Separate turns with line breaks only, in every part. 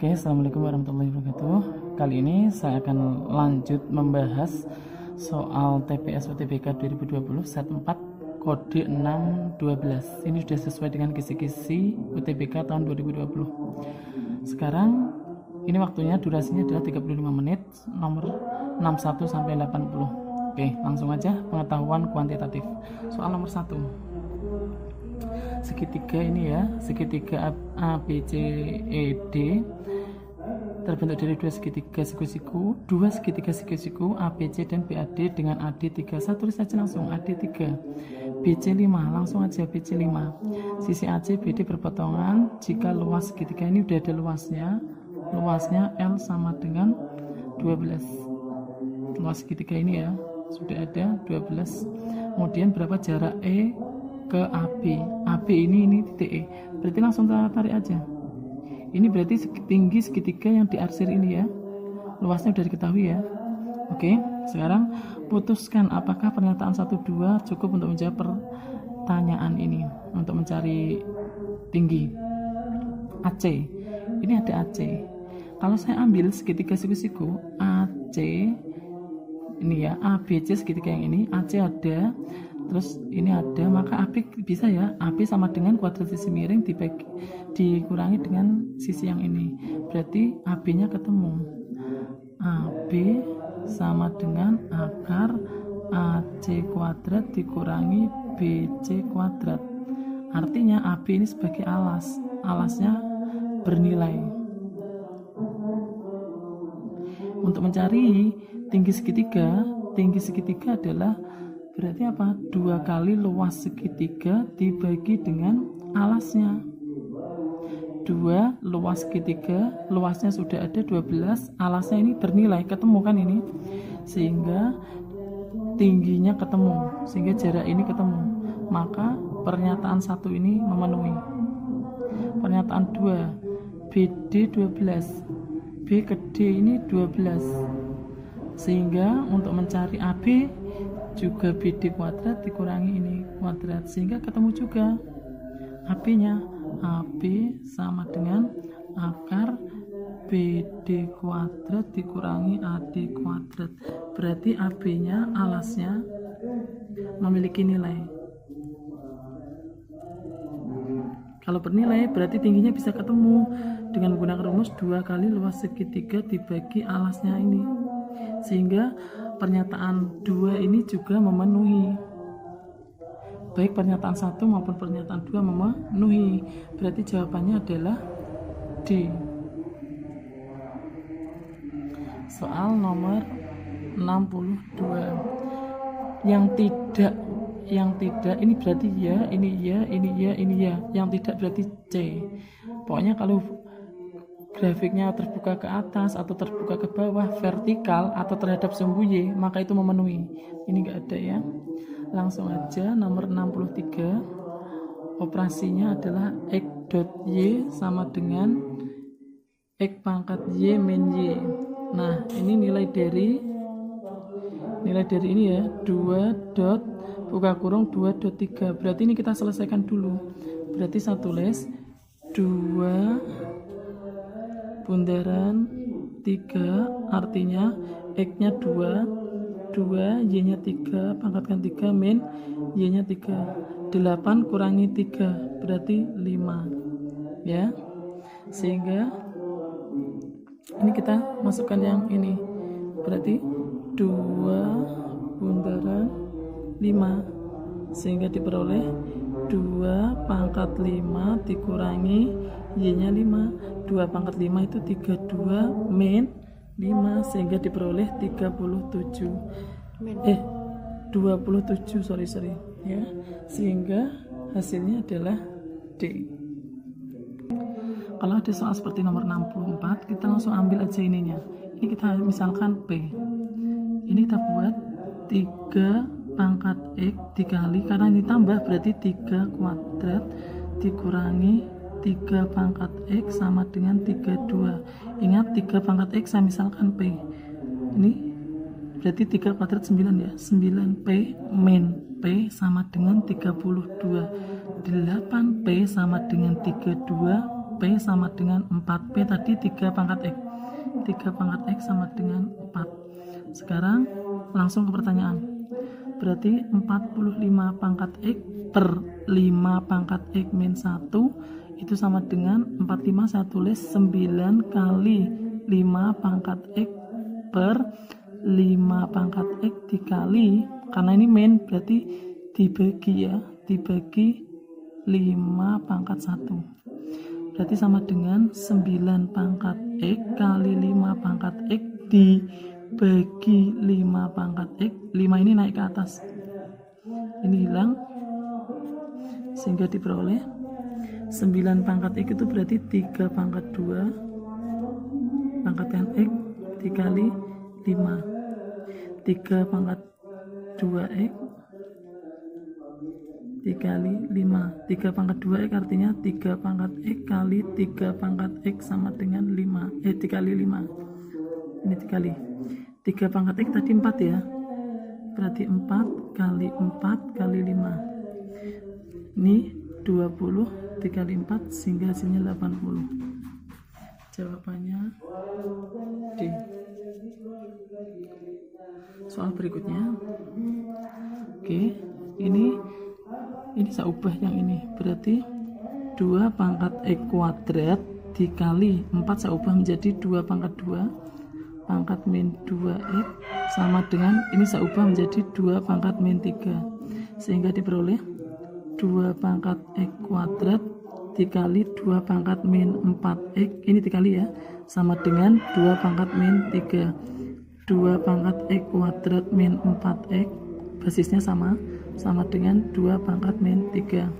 Oke, assalamualaikum warahmatullahi wabarakatuh. Kali ini saya akan lanjut membahas soal TPS UTBK 2020 set 4 kode 612. Ini sudah sesuai dengan kisi-kisi UTBK tahun 2020. Sekarang ini waktunya, durasinya adalah 35 menit, nomor 61 sampai 80. Oke, langsung aja pengetahuan kuantitatif. Soal nomor 1. Segitiga ini ya, segitiga ABCED terbentuk dari dua segitiga siku-siku ABC dan BAD dengan AD3. Saya tulis saja langsung AD3, BC5, langsung aja BC5. Sisi AC BD berpotongan jika luas segitiga ini udah ada luasnya L sama dengan 12. Luas segitiga ini ya sudah ada 12. Kemudian berapa jarak E ke AB ini titik E, berarti langsung tarik aja. Ini berarti tinggi segitiga yang diarsir ini ya, luasnya udah diketahui ya. Oke, sekarang putuskan apakah pernyataan 1-2 cukup untuk menjawab pertanyaan ini, untuk mencari tinggi AC. Ini ada AC. Kalau saya ambil segitiga siku-siku AC ini ya, ABC segitiga yang ini, AC ada, terus ini ada, maka AB bisa ya, AB sama dengan kuadrat sisi miring dikurangi dengan sisi yang ini, berarti AB nya ketemu. AB sama dengan akar AC kuadrat dikurangi BC kuadrat, artinya AB ini sebagai alasnya bernilai. Untuk mencari tinggi segitiga adalah berarti apa? 2 kali luas segitiga dibagi dengan alasnya. 2 luas segitiga, luasnya sudah ada 12, alasnya ini bernilai, ketemu kan ini, sehingga tingginya ketemu, sehingga jarak ini ketemu, maka pernyataan 1 ini memenuhi. Pernyataan 2, BD 12, B ke D ini 12, sehingga untuk mencari AB juga BD kuadrat dikurangi ini kuadrat, sehingga ketemu juga AB nya. AB sama dengan akar BD kuadrat dikurangi AD kuadrat, berarti AB nya alasnya memiliki nilai. Kalau bernilai berarti tingginya bisa ketemu dengan menggunakan rumus 2 kali luas segitiga dibagi alasnya ini, sehingga pernyataan 2 ini juga memenuhi. Baik pernyataan 1 maupun pernyataan 2 memenuhi, berarti jawabannya adalah D. Soal nomor 62. Yang tidak ini berarti ya, ini ya, ini ya, ini ya. Yang tidak berarti C. Pokoknya kalau grafiknya terbuka ke atas atau terbuka ke bawah, vertikal atau terhadap sumbu Y, maka itu memenuhi. Ini enggak ada ya. Langsung aja nomor 63. Operasinya adalah X dot Y sama dengan X pangkat Y min Y. Nah, ini nilai dari ini ya, 2 dot buka kurung 2.3. Berarti ini kita selesaikan dulu. Berarti saya tulis 2 bundaran 3, artinya X-nya 2, Y-nya 3, pangkatkan 3, min Y-nya 3. 8 kurangi 3, berarti 5. Ya. Sehingga ini kita masukkan yang ini. Berarti 2 bundaran 5, sehingga diperoleh 2 pangkat 5 dikurangi Y-nya 5. 2 pangkat 5 itu 32 min 5, sehingga diperoleh 27 sorry ya, sehingga hasilnya adalah D. Kalau ada soal seperti nomor 64, kita langsung ambil aja ininya. Ini kita misalkan P, ini kita buat 3 pangkat X dikali, karena ini tambah berarti 3 kuadrat dikurangi 3 pangkat X sama dengan 32. Ingat 3 pangkat X saya misalkan P, ini berarti 3 kuadrat 9 ya, 9P min P sama dengan 32, 8P sama dengan 32 P sama dengan 4. P tadi 3 pangkat X. 3 pangkat X sama dengan 4. Sekarang langsung ke pertanyaan. Berarti 45 pangkat X per 5 pangkat X min 1 itu sama dengan 45. Saya tulis 9 kali 5 pangkat X per 5 pangkat X dikali, karena ini min berarti dibagi ya, dibagi 5 pangkat 1. Berarti sama dengan 9 pangkat X kali 5 pangkat X dibagi 5 pangkat X. 5 ini naik ke atas, ini hilang, sehingga diperoleh 9 pangkat X itu berarti 3 pangkat 2 pangkatan X dikali 5. 3 pangkat 2X dikali 5. 3 pangkat 2X artinya 3 pangkat X kali 3 pangkat X sama dengan 5. Dikali 5. Ini dikali 3 pangkat X tadi 4 ya. Berarti 4 kali 4 kali 5. Ini 20 dikali 4 sehingga hasilnya 80. Jawabannya D. Soal berikutnya. Oke, ini saya ubah yang ini. Berarti 2 pangkat X kuadrat dikali 4 saya ubah menjadi 2 pangkat 2 pangkat min 2X sama dengan ini saya ubah menjadi 2 pangkat min 3, sehingga diperoleh 2 pangkat X kuadrat dikali 2 pangkat min 4X, ini dikali ya, sama dengan 2 pangkat min 3. 2 pangkat X kuadrat min 4X basisnya sama dengan 2 pangkat min 3.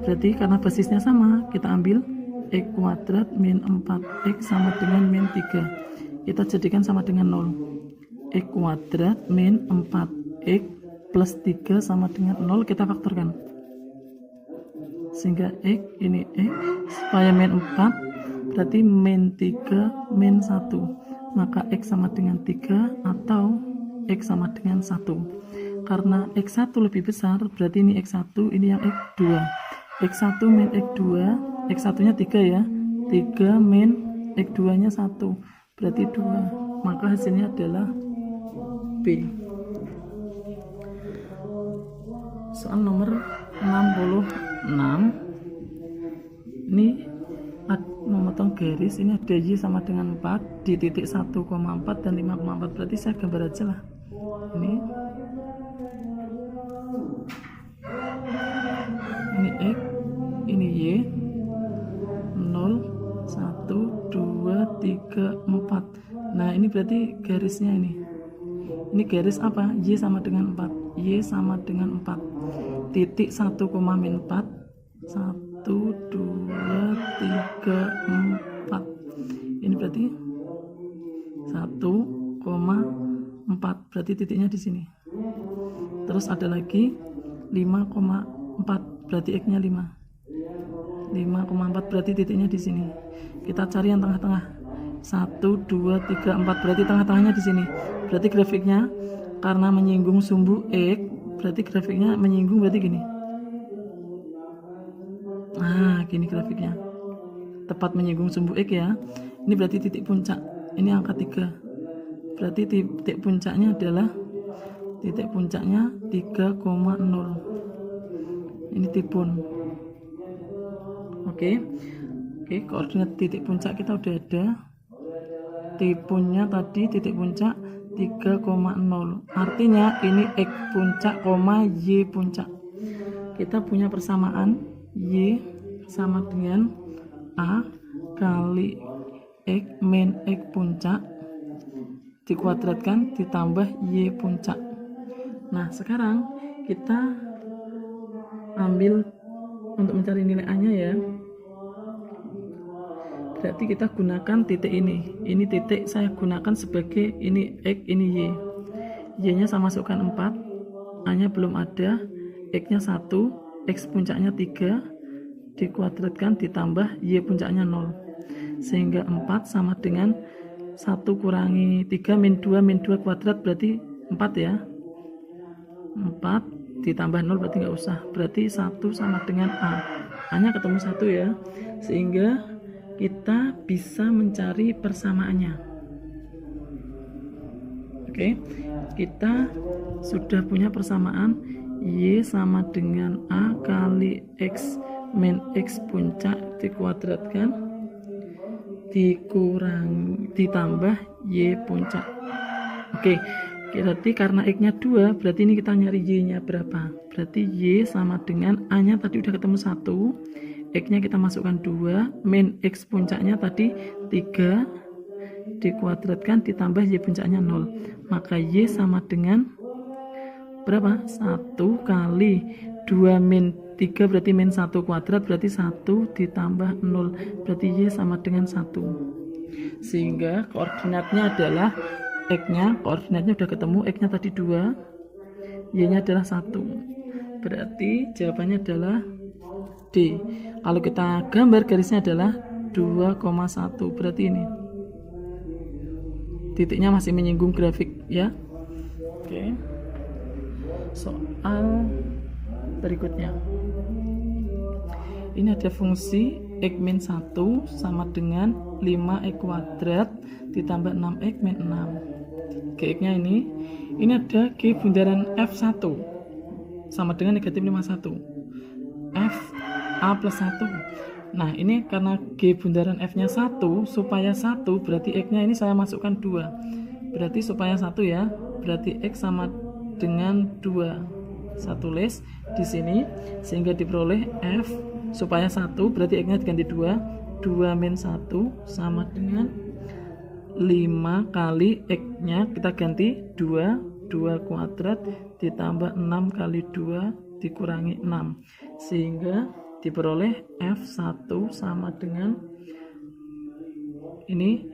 Berarti karena basisnya sama, kita ambil X kuadrat min 4X sama dengan min 3. Kita jadikan sama dengan 0. X kuadrat min 4X plus 3 sama dengan 0, kita faktorkan. Sehingga X, ini X, supaya min 4, berarti min 3 min 1. Maka X sama dengan 3 atau X sama dengan 1. Karena X1 lebih besar, berarti ini X1, ini yang X2. X1 min X2, X1 nya 3 ya, 3 min X2 nya 1, berarti 2. Maka hasilnya adalah B. Soal nomor 66. Ini memotong garis, ini ada Y sama dengan 4 di titik 1,4 dan 5,4, berarti saya gambar aja lah. Ini X, ini Y, 0, 1, 2, 3, 4. Nah ini berarti garisnya ini garis apa? Y sama dengan 4, Y sama dengan 4, titik 1, min 4, 1, 2, 3, 4. Ini berarti 1,4, berarti titiknya di sini. Terus ada lagi 5,4, berarti X nya 5. 5,4 berarti titiknya di sini. Kita cari yang tengah-tengah. 1, 2, 3, 4, berarti tengah-tengahnya di sini. Berarti grafiknya karena menyinggung sumbu X, berarti grafiknya menyinggung, berarti gini. Nah, gini grafiknya. Tepat menyinggung sumbu X ya. Ini berarti titik puncak. Ini angka 3. Berarti titik puncaknya adalah 3,0. Ini tipun. Oke, koordinat titik puncak kita udah ada. Tipunnya tadi titik puncak 3,0. Artinya ini X puncak, Y puncak. Kita punya persamaan Y sama dengan A kali X min X puncak dikuadratkan ditambah Y puncak. Nah, sekarang kita ambil untuk mencari nilai A-nya ya. Berarti kita gunakan titik ini. Ini titik saya gunakan sebagai ini X, ini Y. Y-nya saya masukkan 4, A-nya belum ada, X-nya 1, X puncaknya 3, dikuadratkan ditambah Y puncaknya 0. Sehingga 4 sama dengan 1 kurangi 3 min 2 kuadrat berarti 4 ya. 4 ditambah 0 berarti nggak usah. Berarti 1 sama dengan A. A-nya ketemu 1 ya. Sehingga kita bisa mencari persamaannya. Oke, kita sudah punya persamaan Y sama dengan A kali X min X puncak dikuadratkan ditambah Y puncak. Oke, berarti karena X-nya 2, berarti ini kita nyari Y-nya berapa? Berarti Y sama dengan A-nya tadi udah ketemu 1, X-nya kita masukkan 2, min X puncaknya tadi 3, dikuadratkan ditambah Y puncaknya 0. Maka Y sama dengan berapa? 1 kali 2 min 3 berarti min 1 kuadrat, berarti 1 ditambah 0, berarti Y sama dengan 1. Sehingga koordinatnya adalah X-nya, koordinatnya udah ketemu, X-nya tadi 2, Y-nya adalah 1. Berarti jawabannya adalah D. Kalau kita gambar garisnya adalah 2,1, berarti ini. Titiknya masih menyinggung grafik ya. Oke. Soal berikutnya. Ini ada fungsi X min 1 sama dengan 5X kuadrat ditambah 6X min 6. X-nya ini ada G bundaran F1 sama dengan negatif 51 F A plus 1. Nah ini karena G bundaran F nya 1, supaya 1 berarti X nya ini saya masukkan 2, berarti supaya 1 ya, berarti X sama dengan 2, 1 tulis di sini, sehingga diperoleh F supaya 1 berarti X nya diganti 2, 2 min 1 sama dengan 5 kali X nya kita ganti 2 kuadrat ditambah 6 kali 2 dikurangi 6, sehingga diperoleh F1 sama dengan ini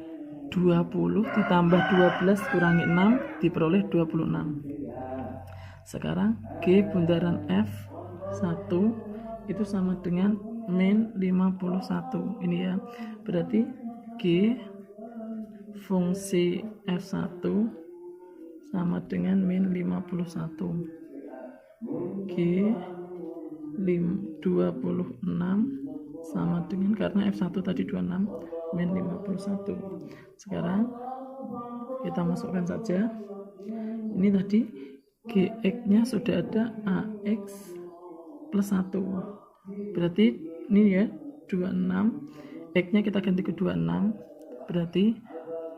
20 ditambah 12 kurangi 6 diperoleh 26. Sekarang G bundaran F1 itu sama dengan min 51 ini ya, berarti G fungsi F1 sama dengan min 51. G 26 sama dengan, karena F1 tadi 26 min 51. Sekarang kita masukkan saja. Ini tadi Gx nya sudah ada AX plus 1, berarti ini ya 26, X nya kita ganti ke 26, berarti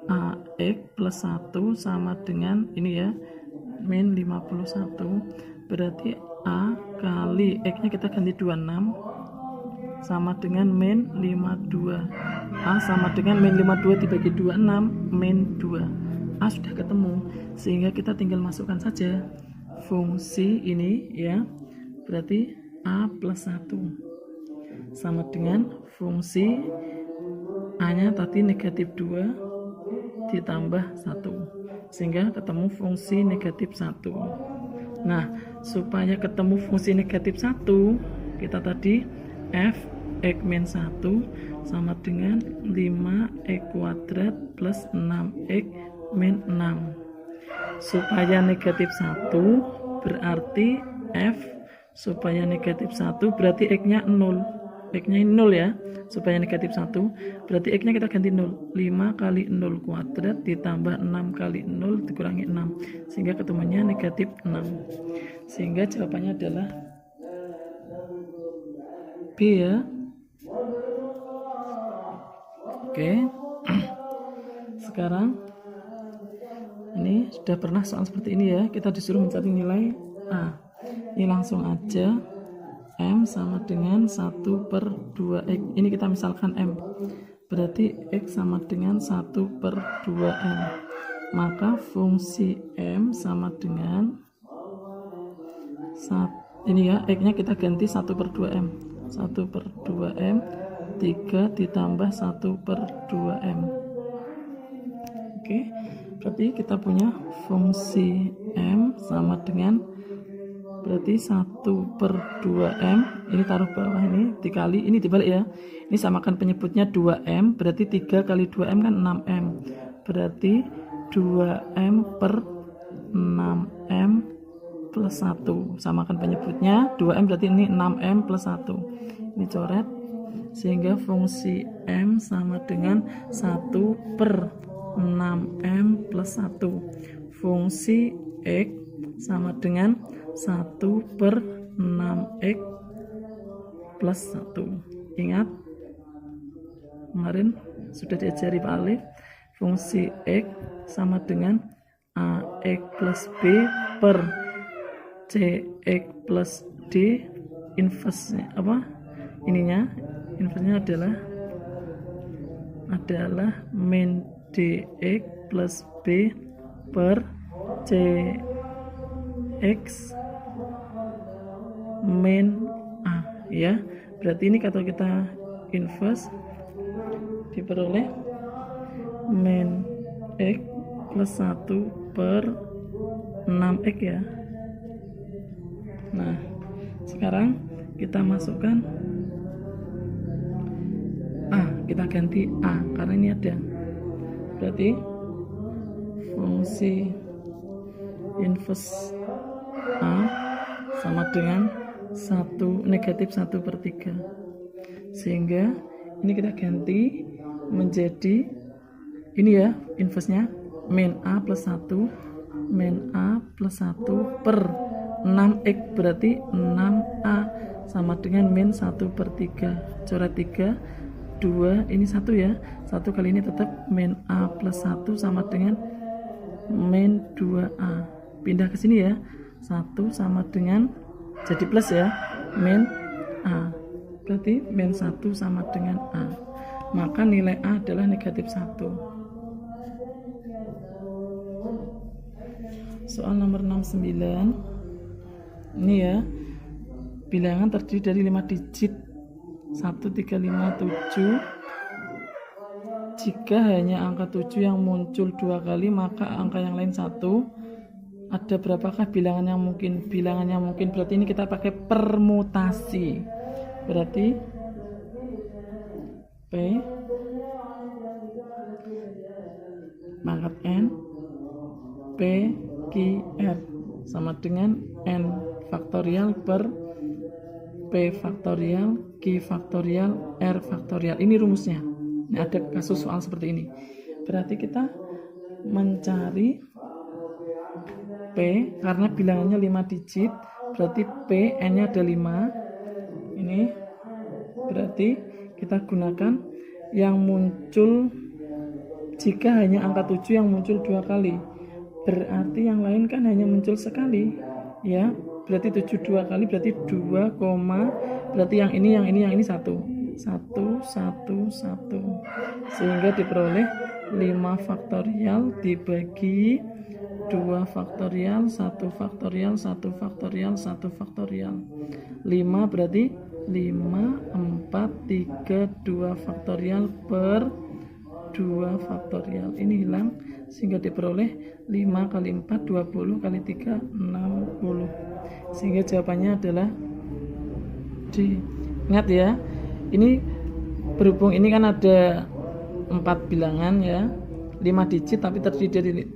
AX plus 1 sama dengan ini ya min 51, berarti A kali X nya kita ganti 26 sama dengan min 52. A sama dengan min 52 dibagi 26 min 2. A sudah ketemu, sehingga kita tinggal masukkan saja fungsi ini ya, berarti A plus 1 sama dengan fungsi A nya tadi negatif 2 ditambah 1, sehingga ketemu fungsi negatif 1. Nah, supaya ketemu fungsi negatif 1, kita tadi F X min 1 sama dengan 5X kuadrat plus 6X min 6. Supaya negatif 1 berarti F supaya negatif 1 berarti X nya 0, X nya 0 ya, supaya negatif 1 berarti X nya kita ganti 0, 5 kali 0 kuadrat ditambah 6 kali 0 dikurangi 6, sehingga ketemunya negatif 6, sehingga jawabannya adalah B ya. Oke. Sekarang ini sudah pernah soal seperti ini ya, kita disuruh mencari nilai A. Ini langsung aja M sama dengan 1/2X. Ini kita misalkan M, berarti X sama dengan 1/2M. Maka fungsi M sama dengan ini ya, X nya kita ganti 1/2M, 1/2M 3 ditambah 1/2M. Oke, berarti kita punya fungsi M sama dengan, berarti 1/2M, ini taruh bawah, ini dikali, ini dibalik ya, ini samakan penyebutnya 2M, berarti 3 kali 2M kan 6M, berarti 2M per 6M plus 1, samakan penyebutnya 2M, berarti ini 6M plus 1, ini coret, sehingga fungsi M sama dengan 1/6M plus 1. Fungsi X sama dengan 1/6X plus 1. Ingat, kemarin sudah diajari Pak Alif, fungsi X sama dengan AX plus B per CX plus D. Inverse-nya apa? Inverse-nya adalah min DX plus B per CX min A, ya. Berarti ini kalau kita inverse diperoleh min X plus 1/6X, ya. Nah, sekarang kita masukkan A, kita ganti A karena ini ada. Berarti fungsi inverse A sama dengan negatif 1/3. Sehingga ini kita ganti menjadi ini, ya, inverse-nya min A plus 1 per 6X, berarti 6A sama dengan min 1/3. Coret 3, 2, ini 1, ya. 1 kali ini tetap min A plus 1 sama dengan min 2A. Pindah ke sini, ya. 1 sama dengan jadi plus, ya, min A. Berarti min 1 sama dengan A. Maka nilai A adalah negatif 1. Soal nomor 69. Ini, ya, bilangan terdiri dari 5 digit 1, 3, 5, 7. Jika hanya angka 7 yang muncul 2 kali, maka angka yang lain 1. Ada berapakah bilangan yang mungkin? Bilangannya mungkin berarti ini kita pakai permutasi. Berarti P pangkat N P Q R sama dengan N faktorial per P faktorial Q faktorial R faktorial. Ini rumusnya. Ini ada kasus soal seperti ini. Berarti kita mencari P karena bilangannya 5 digit, berarti P N-nya ada 5. Ini berarti kita gunakan yang muncul jika hanya angka 7 yang muncul 2 kali. Berarti yang lain kan hanya muncul sekali, ya. Berarti 7 2 kali berarti 2, berarti yang ini 1. 1 1 1. Sehingga diperoleh 5 faktorial dibagi 2 faktorial, 1 faktorial, 1 faktorial, 1 faktorial. 5 berarti 5, 4, 3, 2 faktorial per 2 faktorial. Ini hilang sehingga diperoleh 5 kali 4, 20 kali 3, 60. Sehingga jawabannya adalah D. Ingat, ya, ini berhubung ini kan ada 4 bilangan, ya, 5 digit tapi terdiri dari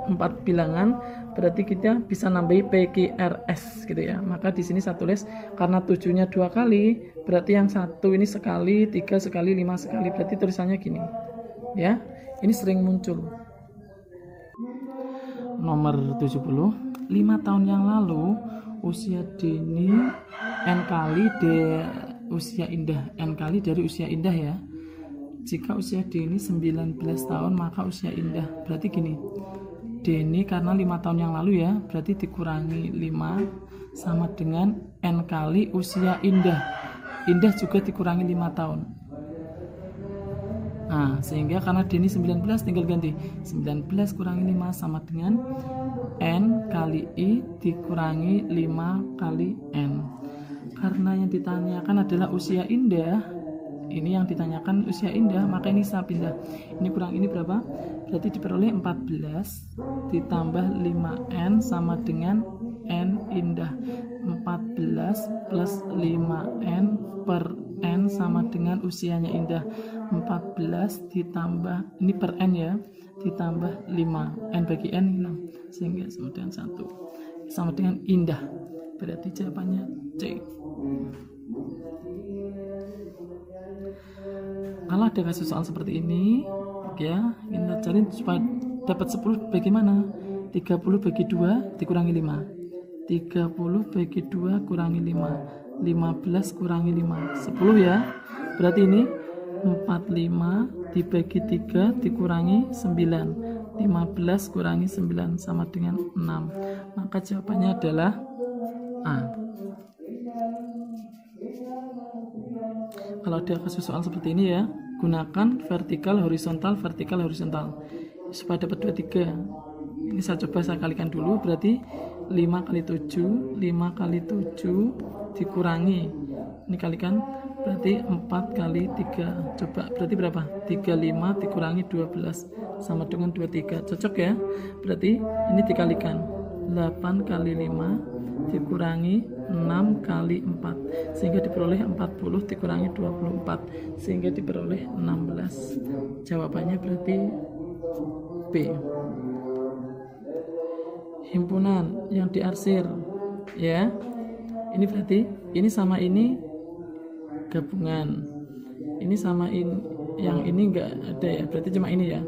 4 bilangan, berarti kita bisa nambahi PQRS gitu, ya. Maka di sini saya tulis karena 7-nya 2 kali, berarti yang 1 ini sekali, 3 sekali, 5 sekali, berarti tulisannya gini, ya. Ini sering muncul. Nomor 70, 5 tahun yang lalu usia Deni N kali usia Indah, N kali dari usia Indah, ya. Jika usia Deni 19 tahun, maka usia Indah berarti gini. Deni karena 5 tahun yang lalu, ya, berarti dikurangi 5 sama dengan N kali usia Indah. Indah juga dikurangi 5 tahun. Nah, sehingga karena Deni 19 tinggal ganti 19 kurangi 5 sama dengan N kali I dikurangi 5 kali N. Karena yang ditanyakan adalah usia Indah, ini yang ditanyakan usia Indah, maka ini saya pindah. Ini kurang ini berapa? Berarti diperoleh 14 ditambah 5N sama dengan N Indah. 14 plus 5N per N sama dengan usianya Indah. 14 ditambah, ini per N, ya, ditambah 5. N bagi N hilang, sehingga sama dengan 1. Sama dengan Indah. Berarti jawabannya C. Kalau ada kasus soal seperti ini, ya, kita cari supaya dapat 10 bagaimana? 30 bagi 2 dikurangi 5. 30 bagi 2 kurangi 5. 15 kurangi 5. 10 ya. Berarti ini 45 dibagi 3 dikurangi 9. 15 kurangi 9 sama dengan 6. Maka jawabannya adalah A. Kalau ada kasus soal seperti ini ya, gunakan vertikal horizontal supaya dapat 23. Ini saya coba saya kalikan dulu, berarti 5 kali 7 dikurangi, ini kalikan berarti 4 kali 3, coba berarti berapa? 35 dikurangi 12 sama dengan 23, cocok ya. Berarti ini dikalikan 8 kali 5 dikurangi 6 kali 4 sehingga diperoleh 40 dikurangi 24 sehingga diperoleh 16. Jawabannya berarti B. Himpunan yang diarsir ya, ini berarti ini sama ini gabungan, ini sama ini, yang ini enggak ada ya, berarti cuma ini ya,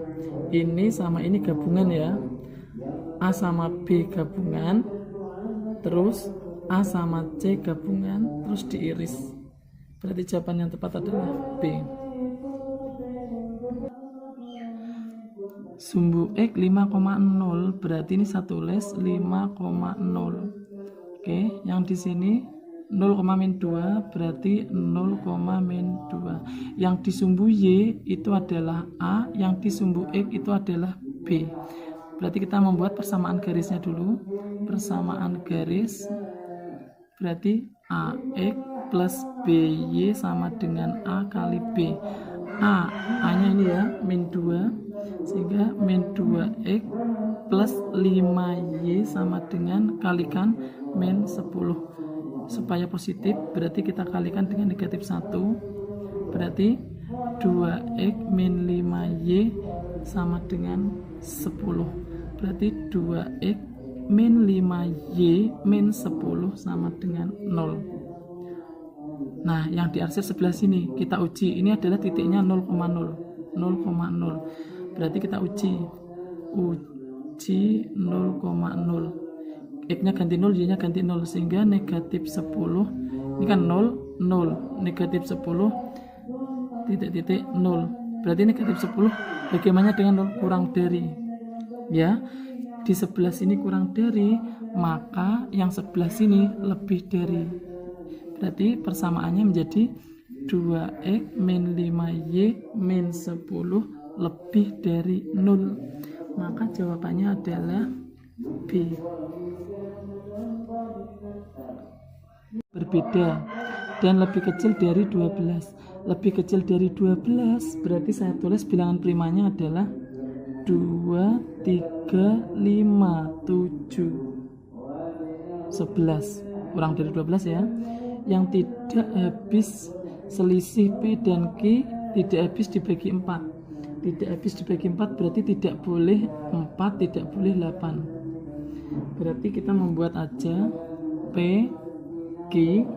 ini sama ini gabungan ya, A sama B gabungan, terus A sama C gabungan, terus diiris. Berarti jawaban yang tepat adalah B. Sumbu X 5,0 berarti ini satu les 5,0. Oke, yang di sini 0,-2 berarti 0,-2. Yang di sumbu Y itu adalah A, yang di sumbu X itu adalah B. Berarti kita membuat persamaan garisnya dulu. Persamaan garis berarti AX plus BY sama dengan A kali B. A-nya ini ya, min 2, sehingga min 2X plus 5Y sama dengan kalikan min 10. Supaya positif berarti kita kalikan dengan negatif 1, berarti 2X min 5Y sama dengan 10. Berarti 2X min 5Y min 10 sama dengan 0. Nah, yang diarsir sebelah sini kita uji, ini adalah titiknya 0,0. Berarti kita uji 0,0. X-nya ganti 0, Y-nya ganti 0, sehingga negatif 10, ini kan 0, 0, negatif 10, titik-titik 0. Berarti negatif 10 bagaimana dengan 0? Kurang dari, ya, di sebelah sini kurang dari, maka yang sebelah sini lebih dari. Berarti persamaannya menjadi 2X min 5Y min 10 lebih dari 0. Maka jawabannya adalah B. Berbeda dan lebih kecil dari 12. Lebih kecil dari 12 berarti saya tulis bilangan primanya adalah 2, 3, 5, 7, 11. Kurang dari 12 ya. Yang tidak habis selisih P dan Q tidak habis dibagi 4. Tidak habis dibagi 4 berarti tidak boleh 4, tidak boleh 8. Berarti kita membuat aja P, Q,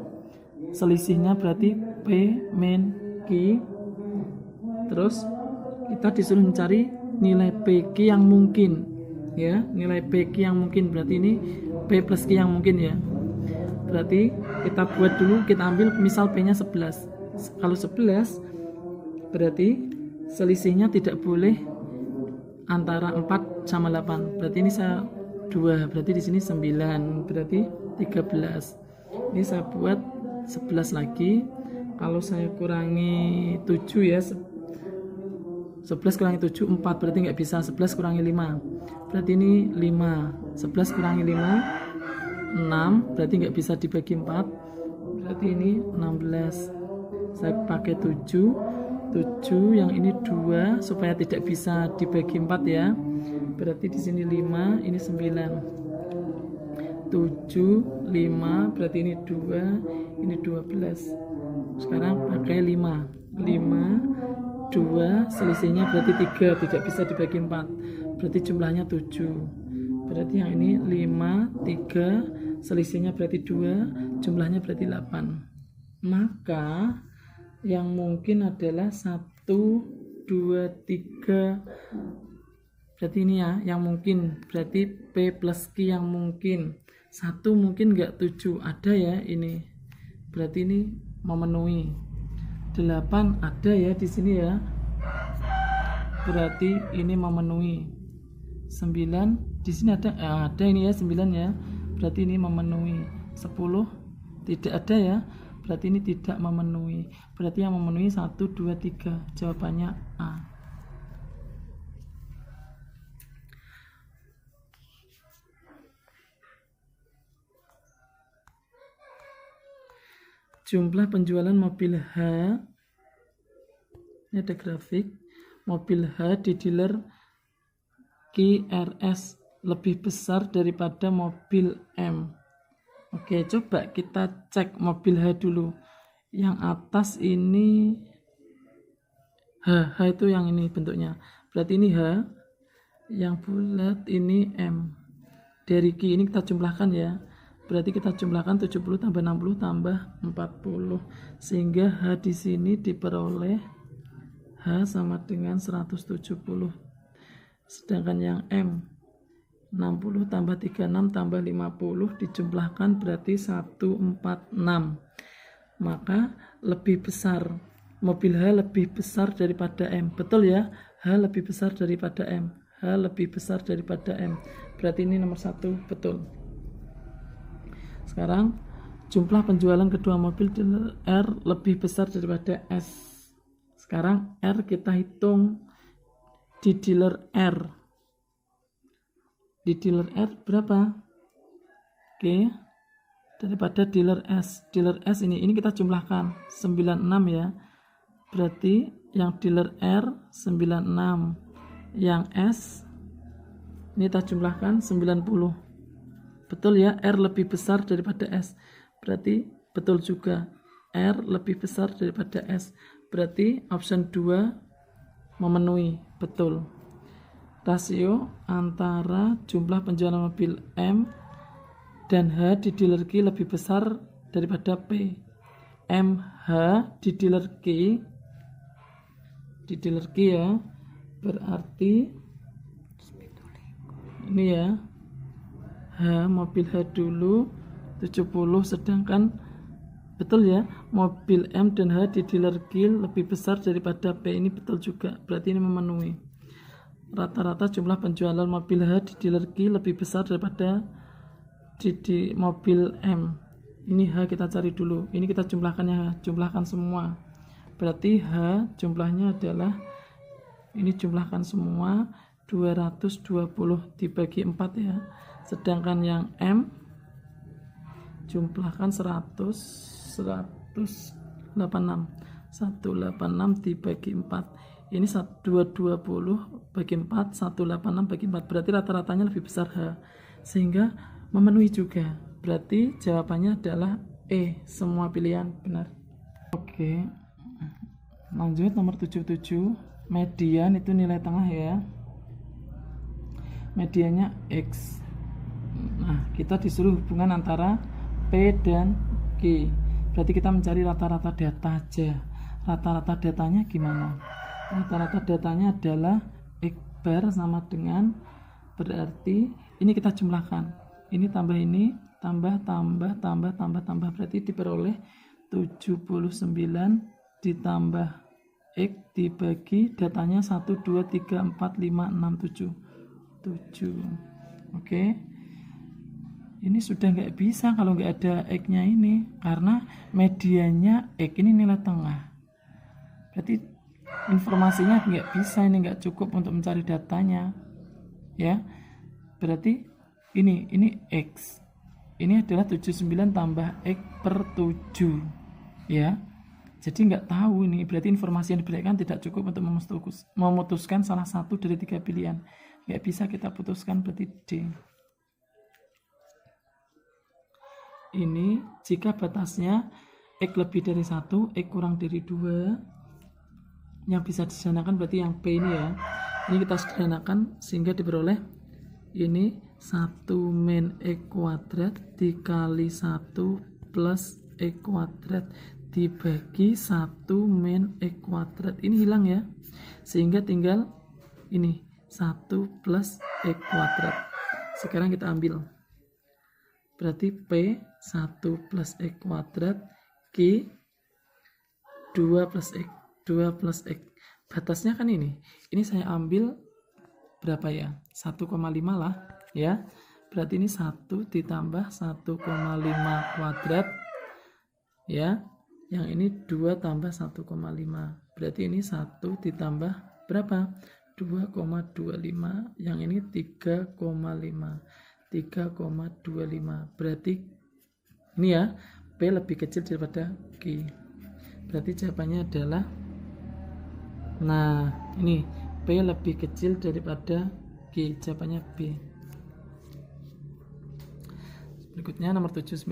selisihnya berarti P min Q. Terus kita disuruh mencari nilai PQ yang mungkin ya, nilai PQ yang mungkin berarti ini P plus Q yang mungkin ya. Berarti kita buat dulu, kita ambil misal P nya 11. Kalau 11 berarti selisihnya tidak boleh antara 4 sama 8. Berarti ini saya 2, berarti di sini 9, berarti 13. Ini saya buat 11 lagi. Kalau saya kurangi 7 ya, 11 kurangi 7 4, berarti nggak bisa. 11 kurangi 5 berarti ini 5. 11 kurangi 5 6, berarti nggak bisa dibagi 4, berarti ini 16. Saya pakai 7 yang ini 2 supaya tidak bisa dibagi 4 ya. Berarti di sini 5, ini 9. 7, 5, berarti ini 2, ini 12. Sekarang pakai 5, 2, selisihnya berarti 3, tidak bisa dibagi 4. Berarti jumlahnya 7. Berarti yang ini 5, 3, selisihnya berarti 2, jumlahnya berarti 8. maka yang mungkin adalah 1, 2, 3. Berarti ini ya yang mungkin, berarti P plus Q yang mungkin. 1 mungkin enggak, 7 ada ya ini, berarti ini memenuhi. 8 ada ya di sini ya, berarti ini memenuhi. 9 di sini ada, ada ini ya 9 ya, berarti ini memenuhi. 10 tidak ada ya, berarti ini tidak memenuhi. Berarti yang memenuhi 1, 2, 3. Jawabannya A. Jumlah penjualan mobil H, ini ada grafik, mobil H di dealer KRS lebih besar daripada mobil M. Oke, coba kita cek mobil H dulu. Yang atas ini H itu yang ini bentuknya, berarti ini H, yang bulat ini M. Dari Q ini kita jumlahkan ya, berarti kita jumlahkan 70 tambah 60 tambah 40, sehingga H di sini diperoleh H sama dengan 170. Sedangkan yang M 60 tambah 36 tambah 50 dijumlahkan berarti 146. Maka lebih besar, mobil H lebih besar daripada M. Betul ya, H lebih besar daripada M, H lebih besar daripada M. Berarti ini nomor 1 betul. Sekarang jumlah penjualan kedua mobil dealer R lebih besar daripada S. Sekarang R kita hitung di dealer R. Di dealer R berapa? Oke, daripada dealer S. Dealer S ini kita jumlahkan 96 ya. Berarti yang dealer R 96, yang S ini kita jumlahkan 90. Betul ya, R lebih besar daripada S. Berarti betul juga, R lebih besar daripada S. Berarti option 2 memenuhi, betul. Rasio antara jumlah penjualan mobil M dan H di dealer Q lebih besar daripada P. MH di dealer Q ya, berarti ini ya, H mobil H dulu 70, sedangkan betul ya, mobil M dan H di dealer Q lebih besar daripada P. Ini betul juga, berarti ini memenuhi. Rata-rata jumlah penjualan mobil H di dealer Q lebih besar daripada di mobil M. Ini H kita cari dulu, ini kita jumlahkannya, jumlahkan semua. Berarti H jumlahnya adalah, ini jumlahkan semua 220 dibagi 4 ya. Sedangkan yang M jumlahkan 186 dibagi 4. Ini 220 bagi 4, 186 bagi 4. Berarti rata-ratanya lebih besar H, sehingga memenuhi juga. Berarti jawabannya adalah E, semua pilihan benar. Oke, lanjut nomor 77. Median itu nilai tengah ya, mediannya X. Nah, kita disuruh hubungan antara P dan Q. Berarti kita mencari rata-rata data aja. Rata-rata datanya gimana? Rata-rata datanya adalah X bar sama dengan, berarti ini kita jumlahkan. Ini tambah ini, tambah, berarti diperoleh 79 ditambah X dibagi datanya 1, 2, 3, 4, 5, 6, 7. Oke. Ini sudah nggak bisa kalau nggak ada X-nya ini, karena medianya X ini nilai tengah. Berarti informasinya nggak bisa, ini nggak cukup untuk mencari datanya. Ya. Berarti ini X. Ini adalah 79 tambah X per 7. Ya. Jadi nggak tahu ini, berarti informasi yang diberikan tidak cukup untuk memutuskan salah satu dari 3 pilihan. Nggak bisa kita putuskan, berarti D. Ini jika batasnya X lebih dari 1, X kurang dari 2, yang bisa disederhanakan berarti yang P ini ya. Ini kita sederhanakan sehingga diperoleh ini 1 min X kuadrat dikali 1 plus X kuadrat dibagi 1 min X kuadrat. Ini hilang ya, sehingga tinggal ini 1 plus X kuadrat. Sekarang kita ambil, berarti P 1 plus X kuadrat, Q 2 plus X, 2 plus X. Batasnya kan ini saya ambil berapa ya, 1,5 lah ya. Berarti ini 1 ditambah 1,5 kuadrat ya. Yang ini 2 tambah 1,5. Berarti ini 1 ditambah berapa? 2,25. Yang ini 3,5. 3,25. Berarti ini ya, P lebih kecil daripada Q. Berarti jawabannya adalah, nah ini P lebih kecil daripada Q. Jawabannya B. Berikutnya nomor 79.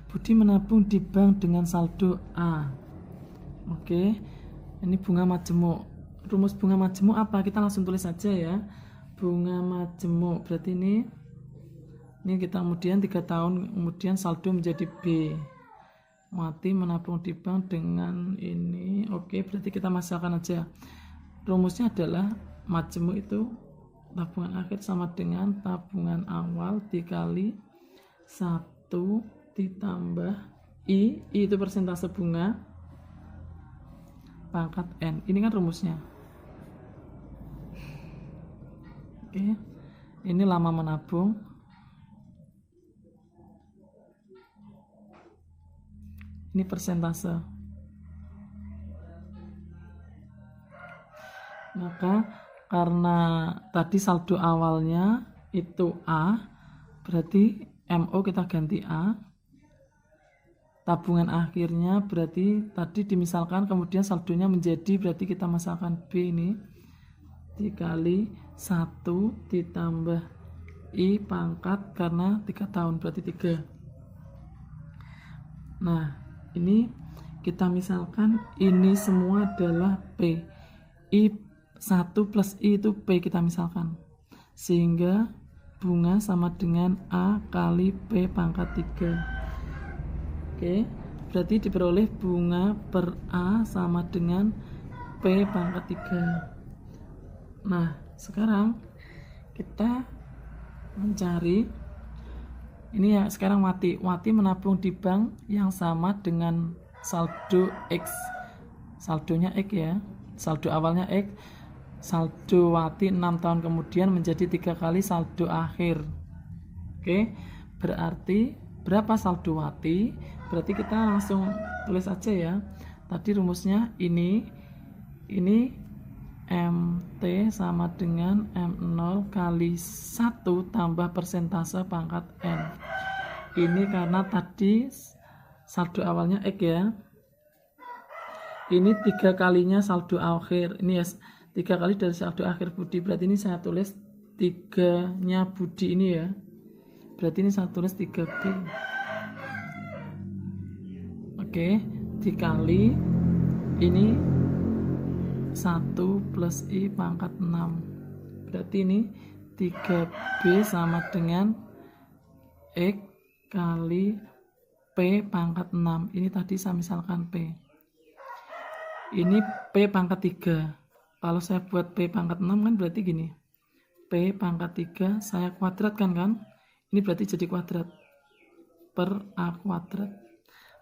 Budi menabung di bank dengan saldo A. Oke, ini bunga majemuk. Rumus bunga majemuk apa? Kita langsung tulis saja ya. Bunga majemuk berarti ini kita kemudian 3 tahun kemudian saldo menjadi B. Wati menabung di bank dengan ini. Oke, berarti kita masukkan aja. Rumusnya adalah majemuk itu tabungan akhir sama dengan tabungan awal dikali 1 ditambah I itu persentase bunga pangkat N. Ini kan rumusnya. Oke, ini lama menabung, ini persentase. Maka karena tadi saldo awalnya itu A, berarti MO kita ganti A. Tabungan akhirnya berarti tadi dimisalkan, kemudian saldonya menjadi, berarti kita masukkan B ini dikali 1 ditambah I pangkat karena 3 tahun berarti 3. Nah, ini kita misalkan ini semua adalah P. I 1 plus I itu P kita misalkan. Sehingga bunga sama dengan A kali P pangkat 3. Oke, berarti diperoleh bunga per A sama dengan P pangkat 3. Nah, sekarang kita mencari ini ya, sekarang Wati menabung di bank yang sama dengan saldo X. Saldonya X ya. Saldo awalnya X. Saldo Wati 6 tahun kemudian menjadi 3 kali saldo akhir. Oke, berarti berapa saldo Wati? Berarti kita langsung tulis aja ya. Tadi rumusnya ini MT sama dengan M0 kali 1 tambah persentase pangkat N. Ini karena tadi saldo awalnya X ya. Ini 3 kalinya saldo akhir. Ini ya 3 kali dari saldo akhir Budi. Berarti ini saya tulis 3-nya Budi ini ya. Berarti ini saya tulis 3B. Oke, dikali ini 1 plus I pangkat 6. Berarti ini 3B sama dengan X kali P pangkat 6. Ini tadi saya misalkan P. Ini P pangkat 3. Kalau saya buat P pangkat 6 kan berarti gini. P pangkat 3 saya kuadratkan kan. Ini berarti jadi kuadrat. Per A kuadrat.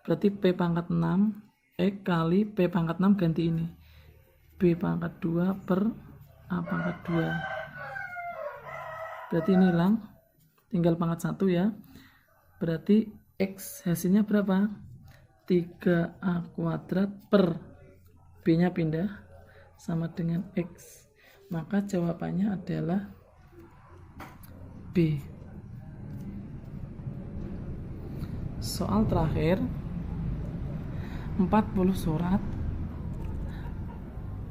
Berarti P pangkat 6 X kali P pangkat 6 ganti ini. B pangkat 2 per A pangkat 2. Berarti ini hilang. Tinggal pangkat 1 ya. Berarti X hasilnya berapa? 3A kuadrat per B-nya pindah sama dengan X. Maka jawabannya adalah B. Soal terakhir, 40 surat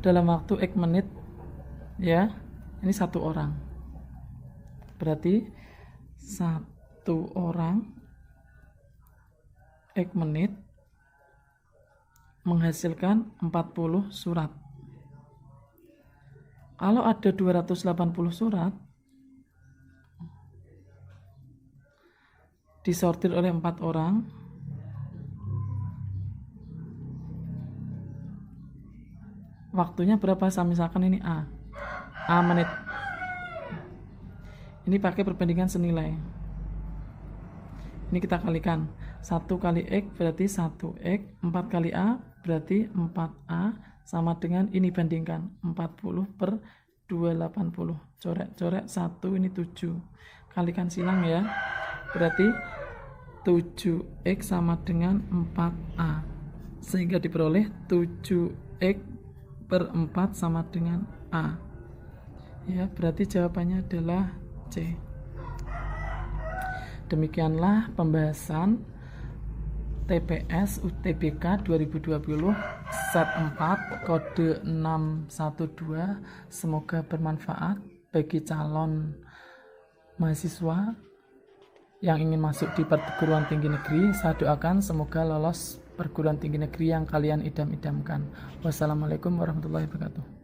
dalam waktu X menit ya. Ini 1 orang. Berarti 1 orang X menit menghasilkan 40 surat. Kalau ada 280 surat disortir oleh 4 orang, waktunya berapa? Misalkan ini A menit. Ini pakai perbandingan senilai. Ini kita kalikan. 1 kali X berarti 1X, 4 kali A berarti 4A, sama dengan ini bandingkan 40 per 280. Coret-coret 1 ini 7. Kalikan silang ya. Berarti 7X sama dengan 4A. Sehingga diperoleh 7X per 4 sama dengan A. Ya, berarti jawabannya adalah C. Demikianlah pembahasan TPS UTBK 2020 set 4 kode 612. Semoga bermanfaat bagi calon mahasiswa yang ingin masuk di perguruan tinggi negeri. Saya doakan semoga lolos perguruan tinggi negeri yang kalian idam-idamkan. Wassalamualaikum warahmatullahi wabarakatuh.